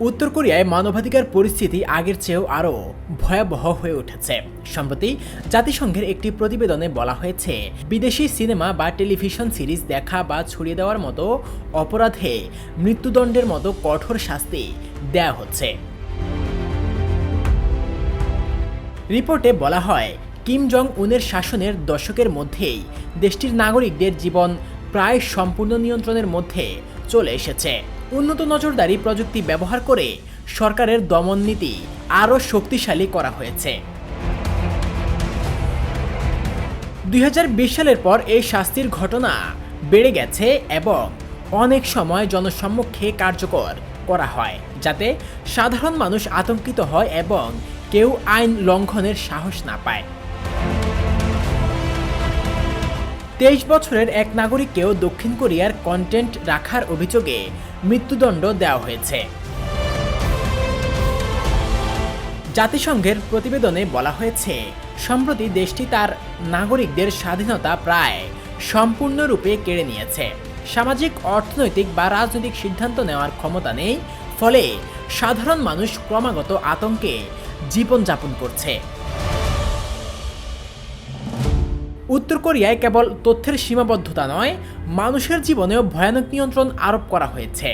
উত্তর কোরিয়ায় মানবাধিকার পরিস্থিতি আগের চেয়েও আরও ভয়াবহ হয়ে উঠেছে। সম্প্রতি জাতিসংঘের একটি প্রতিবেদনে বলা হয়েছে, বিদেশি সিনেমা বা টেলিভিশন সিরিজ দেখা বা ছড়িয়ে দেওয়ার মতো অপরাধে মৃত্যুদণ্ডের মতো কঠোর শাস্তি দেয়া হচ্ছে। রিপোর্টে বলা হয়, কিম জং উনের শাসনের দশকের মধ্যেই দেশটির নাগরিকদের জীবন প্রায় সম্পূর্ণ নিয়ন্ত্রণের মধ্যে চলে এসেছে। উন্নত নজরদারি প্রযুক্তি ব্যবহার করে সরকারের দমন নীতি আরও শক্তিশালী করা হয়েছে। 2020 সালের পর এই শাস্তির ঘটনা বেড়ে গেছে এবং অনেক সময় জনসম্মুখে কার্যকর করা হয়, যাতে সাধারণ মানুষ আতঙ্কিত হয় এবং কেউ আইন লঙ্ঘনের সাহস না পায়। 23 বছরের এক নাগরিককেও দক্ষিণ কোরিয়ার কন্টেন্ট রাখার অভিযোগে মৃত্যুদণ্ড দেওয়া হয়েছে। জাতিসংঘের প্রতিবেদনে বলা হয়েছে, সম্প্রতি দেশটি তার নাগরিকদের স্বাধীনতা প্রায় সম্পূর্ণরূপে কেড়ে নিয়েছে। সামাজিক, অর্থনৈতিক বা রাজনৈতিক সিদ্ধান্ত নেওয়ার ক্ষমতা নেই, ফলে সাধারণ মানুষ ক্রমাগত আতঙ্কে জীবনযাপন করছে। উত্তর কোরিয়ায় কেবল তথ্যের সীমাবদ্ধতা নয়, মানুষের জীবনেও ভয়ানক নিয়ন্ত্রণ আরোপ করা হয়েছে।